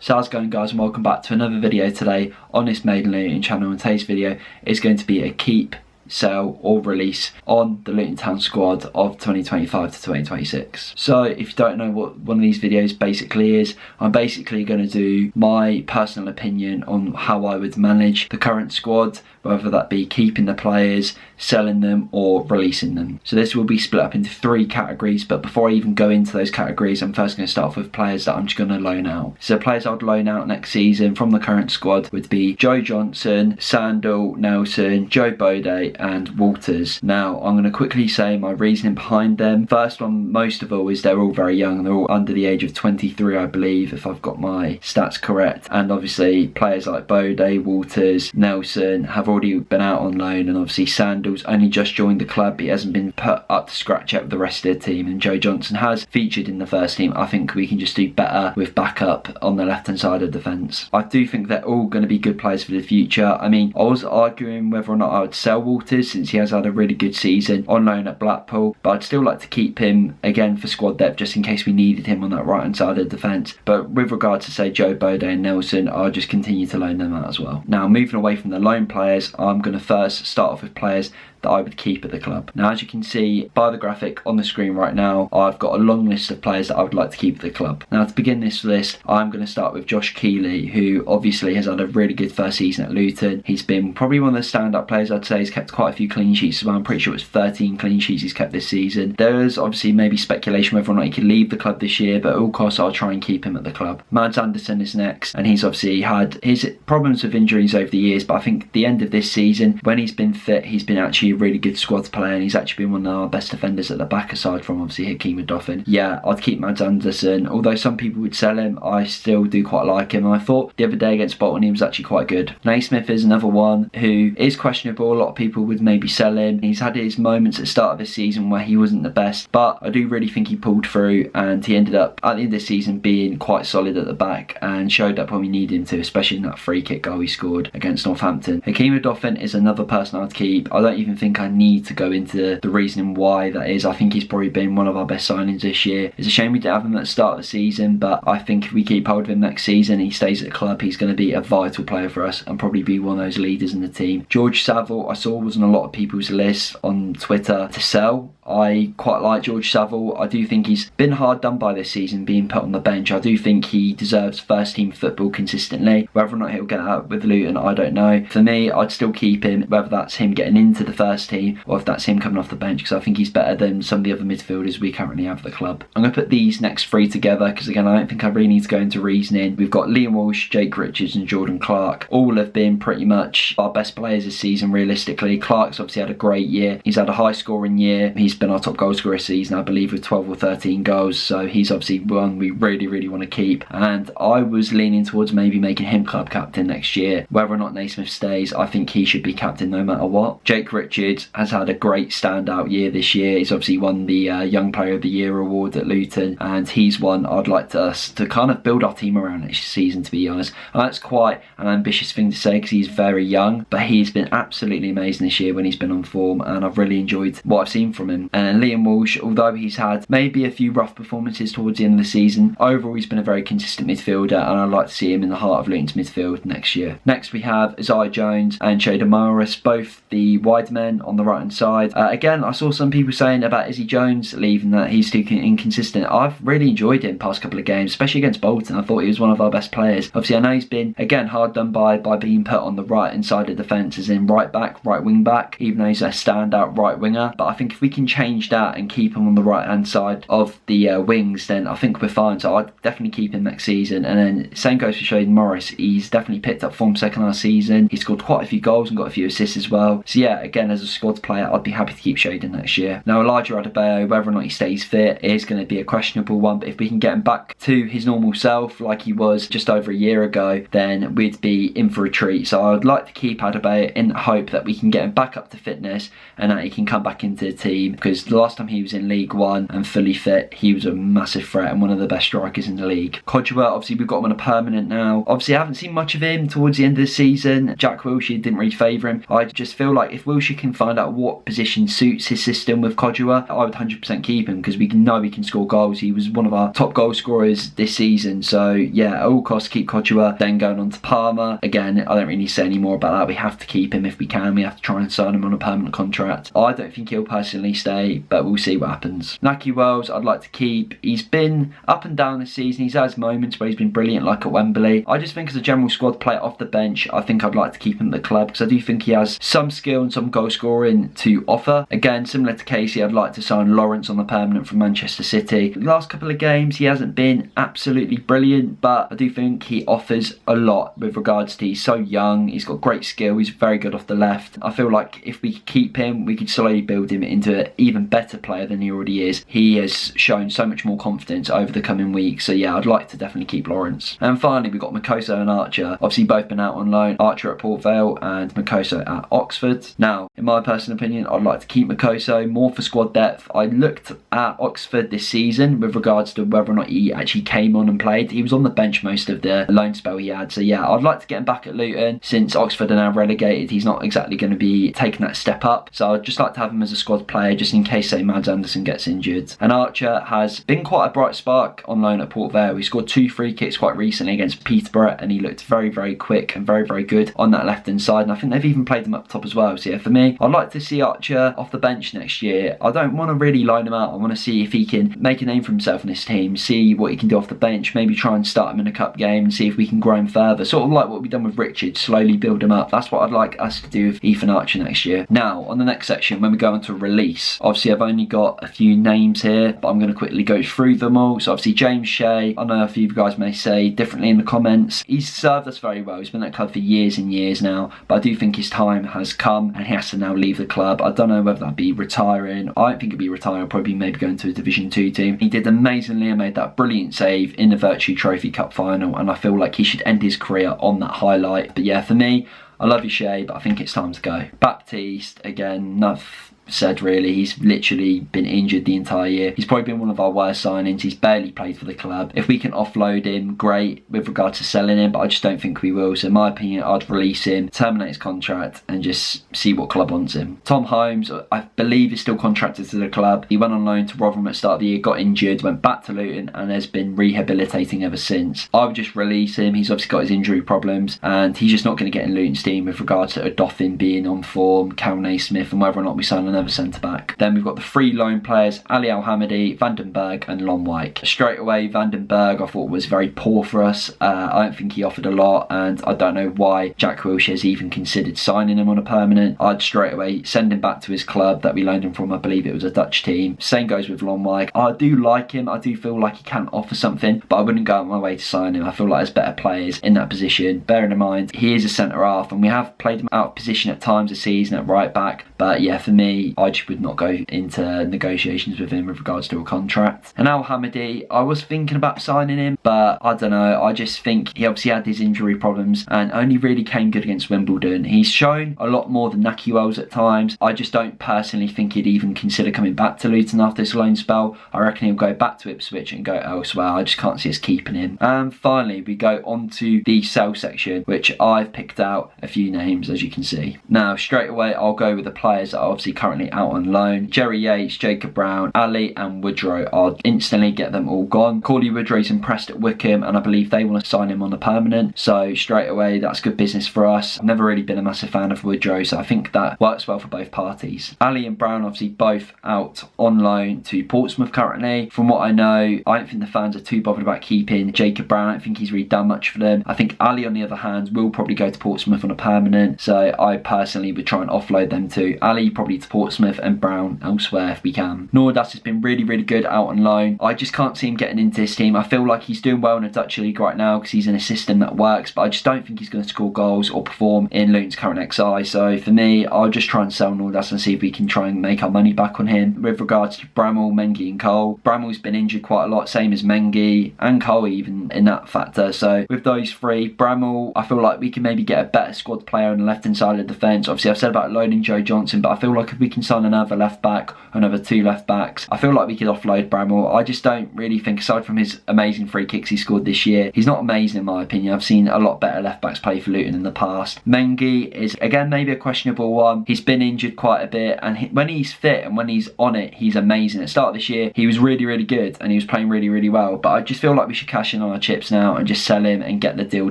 So how's it going, guys, and welcome back to another video today on this Made in Luton channel. And today's video is going to be a keep, sell or release on the Luton Town squad of 2025 to 2026. So if you don't know what one of these videos basically is, I'm basically going to do my personal opinion on how I would manage the current squad, whether that be keeping the players, selling them or releasing them. So this will be split up into 3 categories, but before I even go into those categories, I'm first going to start off with players that I'm just going to loan out. So players I'd loan out next season from the current squad would be Joe Johnson, Sandal, Nelson, Joe Bode and Walters. Now I'm going to quickly say my reasoning behind them. First one, most of all, is they're all very young. They're all under the age of 23, I believe, if I've got my stats correct. And obviously players like Bode, Walters, Nelson have already been out on loan, and obviously Sandal's only just joined the club. He hasn't been put up to scratch yet with the rest of the team, and Joe Johnson has featured in the first team. I think we can just do better with backup on the left hand side of the defence. I do think they're all going to be good players for the future. I mean, I was arguing whether or not I would sell Walters since he has had a really good season on loan at Blackpool, but I'd still like to keep him again for squad depth just in case we needed him on that right hand side of the defence. But with regard to say Joe Bode and Nelson, I'll just continue to loan them out as well. Now moving away from the loan players, I'm going to first start off with players that I would keep at the club. Now as you can see by the graphic on the screen right now, I've got a long list of players that I would like to keep at the club. Now to begin this list, I'm going to start with Josh Keeley, who obviously has had a really good first season at Luton. He's been probably one of the standout players, I'd say. He's kept quite a few clean sheets as well. I'm pretty sure it's 13 clean sheets he's kept this season. There is obviously maybe speculation whether or not he could leave the club this year, but at all costs I'll try and keep him at the club. Mads Anderson is next, and he's obviously had his problems with injuries over the years, but I think at the end of this season, when he's been fit, he's been actually a really good squad player, and he's actually been one of our best defenders at the back, aside from obviously Hakeem Adoffin. Yeah, I'd keep Mads Anderson. Although some people would sell him, I still do quite like him, and I thought the other day against Bolton he was actually quite good. Naismith is another one who is questionable. A lot of people would maybe sell him. He's had his moments at the start of this season where he wasn't the best, but I do really think he pulled through, and he ended up at the end of the season being quite solid at the back and showed up when we needed him to, especially in that free kick goal he scored against Northampton. Hakeem Adoffin is another person I'd keep. I don't even think I need to go into the reasoning why that is. I think he's probably been one of our best signings this year. It's a shame we didn't have him at the start of the season, but I think if we keep hold of him next season, he stays at the club, he's going to be a vital player for us and probably be one of those leaders in the team. George Saville, I saw was on a lot of people's lists on Twitter to sell. I quite like George Saville. I do think he's been hard done by this season, being put on the bench. I do think he deserves first team football consistently. Whether or not he'll get out with Luton, I don't know. For me, I'd still keep him, whether that's him getting into the first team or if that's him coming off the bench, because I think he's better than some of the other midfielders we currently have at the club. I'm going to put these next 3 together because again, I don't think I really need to go into reasoning. We've got Liam Walsh, Jake Richards and Jordan Clark. All have been pretty much our best players this season realistically. Clark's obviously had a great year. He's had a high scoring year. He's been our top goal scorer this season, I believe, with 12 or 13 goals. So he's obviously one we really want to keep. And I was leaning towards maybe making him club captain next year. Whether or not Naismith stays, I think he should be captain no matter what. Jake Richards has had a great standout year this year. He's obviously won the Young Player of the Year award at Luton, and he's one I'd like us to kind of build our team around next season, to be honest. And that's quite an ambitious thing to say because he's very young, but he's been absolutely amazing this year when he's been on form, and I've really enjoyed what I've seen from him. And Liam Walsh, although he's had maybe a few rough performances towards the end of the season, overall he's been a very consistent midfielder, and I'd like to see him in the heart of Luton's midfield next year. Next we have Isaiah Jones and Shada Morris, both the wide men on the right hand side. Again, I saw some people saying about Izzy Jones leaving that he's too inconsistent. I've really enjoyed him past couple of games, especially against Bolton. I thought he was one of our best players. Obviously I know he's been again hard done by being put on the right hand side of defence, as in right back, right wing back, even though he's a standout right winger. But I think if we can change that and keep him on the right hand side of the wings, then I think we're fine. So I'd definitely keep him next season. And then same goes for Shada Morris. He's definitely picked up form second last season. He scored quite a few goals and got a few assists as well. So yeah, again, as a squad player, I'd be happy to keep Shada next year. Now Elijah Adebayo, whether or not he stays fit is going to be a questionable one, but if we can get him back to his normal self like he was just over a year ago, then we'd be in for a treat. So I'd like to keep Adebayo in the hope that we can get him back up to fitness and that he can come back into the team because the last time he was in League One and fully fit, he was a massive threat and one of the best strikers in the league. Kodua, obviously we've got him on a permanent now. Obviously I haven't seen much of him towards the end of the season. Jack Wilshere didn't really favour him. I just feel like if Wilshere can find out what position suits his system with Kodua, I would 100% keep him, because we know he can score goals. He was one of our top goal scorers this season. So yeah, at all costs keep Kodua. Then going on to Palmer. Again, I don't really need to say any more about that. We have to keep him if we can. We have to try and sign him on a permanent contract. I don't think he'll personally stay, but we'll see what happens. Nahki Wells, I'd like to keep. He's been up and down this season. He's had moments where he's been brilliant, like at Wembley. I just think as a general squad player off the bench, I think I'd like to keep him at the club, because I do think he has some skill and some goal scoring to offer. Again, similar to Casey, I'd like to sign Lawrence on the permanent from Manchester City. The last couple of games, he hasn't been absolutely brilliant, but I do think he offers a lot with regards to, he's so young, he's got great skill, he's very good off the left. I feel like if we keep him, we could slowly build him into an even better player than he already is. He has shown so much more confidence over the coming weeks, so yeah, I'd like to definitely keep Lawrence. And finally, we've got Makoso and Archer. Obviously both been out on loan, Archer at Port Vale and Makoso at Oxford. Now, in my personal opinion, I'd like to keep Makoso more for squad depth. I looked at Oxford this season with regards to whether or not he actually came on and played. He was on the bench most of the loan spell he had, so yeah, I'd like to get him back at Luton. Since Oxford are now relegated, he's not exactly going to be taking that step up, so I'd just like to have him as a squad player just in case, say, Mads Anderson gets injured. And Archer has been quite a bright spark on loan at Port Vale. He scored 2 free kicks quite recently against Peterborough, and he looked very, very quick and very, very good on that left hand side, and I think they've even played him up top as well. So yeah, for me, I'd like to see Archer off the bench next year. I don't want to really line him out. I want to see if he can make a name for himself in this team, see what he can do off the bench, maybe try and start him in a cup game and see if we can grow him further, sort of like what we've done with Richard, slowly build him up. That's what I'd like us to do with Ethan Archer next year. Now, on the next section, when we go on to release, obviously I've only got a few names here, but I'm going to quickly go through them all. So obviously James Shea, I know a few of you guys may say differently in the comments. He's served us very well. He's been at the club for years and years now, but I do think his time has come and he has to now leave the club. I don't know whether that be retiring. I don't think it'd be retiring, probably maybe going to a Division 2 team. He did amazingly and made that brilliant save in the Virtue Trophy Cup final, and I feel like he should end his career on that highlight. But yeah, for me, I love you, Shea, but I think it's time to go. Baptiste, again, enough said really. He's literally been injured the entire year. He's probably been one of our worst signings. He's barely played for the club. If we can offload him, great, with regard to selling him, but I just don't think we will. So in my opinion, I'd release him, terminate his contract, and just see what club wants him. Tom Holmes, I believe, is still contracted to the club. He went on loan to Rotherham at the start of the year, got injured, went back to Luton, and has been rehabilitating ever since. I would just release him. He's obviously got his injury problems, and he's just not going to get in Luton's team with regards to Odoffin being on form, Cal Naismith, and whether or not we sign another centre back. Then we've got the 3 loan players, Ali Al-Hamidi, Vandenberg and Lon White. Straight away, Vandenberg I thought was very poor for us. I don't think he offered a lot, and I don't know why Jack Wilshere has even considered signing him on a permanent. I'd straight away send him back to his club that we loaned him from. I believe it was a Dutch team. Same goes with Lon White. I do like him. I do feel like he can offer something, but I wouldn't go out my way to sign him. I feel like there's better players in that position. Bearing in mind, he is a centre half, and we have played him out of position at times this season at right back. But yeah, for me, I just would not go into negotiations with him with regards to a contract. And Al-Hamidi, I was thinking about signing him, but I don't know. I just think he obviously had his injury problems and only really came good against Wimbledon. He's shown a lot more than Nahki Wells at times. I just don't personally think he'd even consider coming back to Luton after this loan spell. I reckon he'll go back to Ipswich and go elsewhere. I just can't see us keeping him. And finally, we go on to the sell section, which I've picked out a few names, as you can see. Now, straight away, I'll go with the players that are obviously currently out on loan. Jerry Yates, Jacob Brown, Ali and Woodrow. I'll instantly get them all gone. Cauley Woodrow's impressed at Wickham, and I believe they want to sign him on a permanent, so straight away that's good business for us. I've never really been a massive fan of Woodrow, so I think that works well for both parties. Ali and Brown obviously both out on loan to Portsmouth currently. From what I know, I don't think the fans are too bothered about keeping Jacob Brown. I don't think he's really done much for them. I think Ali, on the other hand, will probably go to Portsmouth on a permanent, so I personally would try and offload them to Ali probably to Portsmouth and Brown elsewhere if we can. Nordas has been really, really good out on loan. I just can't see him getting into this team. I feel like he's doing well in the Dutch league right now because he's in a system that works, but I just don't think he's going to score goals or perform in Luton's current XI. So for me, I'll just try and sell Nordas and see if we can try and make our money back on him. With regards to Bramall, Mengi and Cole, Bramall's been injured quite a lot, same as Mengi and Cole even in that factor. So with those 3, Bramall, I feel like we can maybe get a better squad player on the left hand side of the defence. Obviously I've said about loaning Joe Johnson, but I feel like if we can sign another left back, another 2 left backs. I feel like we could offload Bramall. I just don't really think, aside from his amazing free kicks he scored this year, he's not amazing in my opinion. I've seen a lot better left backs play for Luton in the past. Mengi is again maybe a questionable one. He's been injured quite a bit, and when he's fit and when he's on it, he's amazing. At the start of this year he was really good and he was playing really well, but I just feel like we should cash in on our chips now and just sell him and get the deal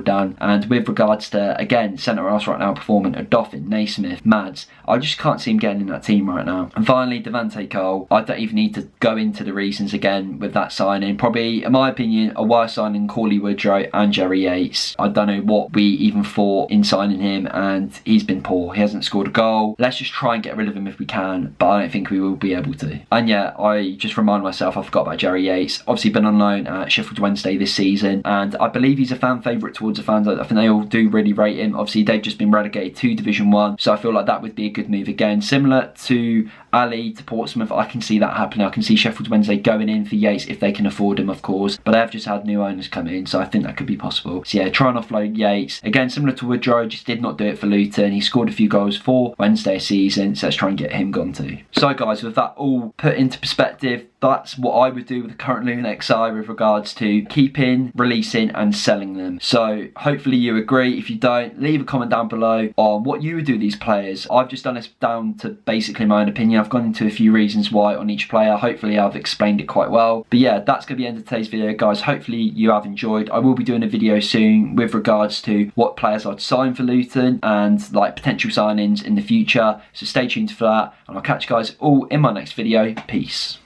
done. And with regards to, again, centre halves right now performing, Odoffin, Naismith, Mads, I just can't see him getting in that team right now. And finally, Devante Cole. I don't even need to go into the reasons again with that signing. Probably, in my opinion, a worse signing Cauley Woodrow and Jerry Yates. I don't know what we even thought in signing him, and he's been poor. He hasn't scored a goal. Let's just try and get rid of him if we can, but I don't think we will be able to. And yeah, I just remind myself, I forgot about Jerry Yates. Obviously been on loan at Sheffield Wednesday this season, and I believe he's a fan favourite towards the fans. I think they all do really rate him. Obviously they've just been relegated to Division 1, so I feel like that would be a good move again. Similar to Ali to Portsmouth, I can see that happening. I can see Sheffield Wednesday going in for Yates if they can afford him, of course, but they've just had new owners come in, so I think that could be possible. So yeah, try and offload Yates. Again, similar to Woodrow, just did not do it for Luton. He scored a few goals for Wednesday season, so let's try and get him gone too. So guys, with that all put into perspective, that's what I would do with the current Luton XI with regards to keeping, releasing and selling them. So hopefully you agree. If you don't, leave a comment down below on what you would do with these players. I've just done this down to basically my own opinion. I've gone into a few reasons why on each player. Hopefully I've explained it quite well. But yeah, that's going to be the end of today's video, guys. Hopefully you have enjoyed. I will be doing a video soon with regards to what players I'd sign for Luton and like potential signings in the future. So stay tuned for that, and I'll catch you guys all in my next video. Peace.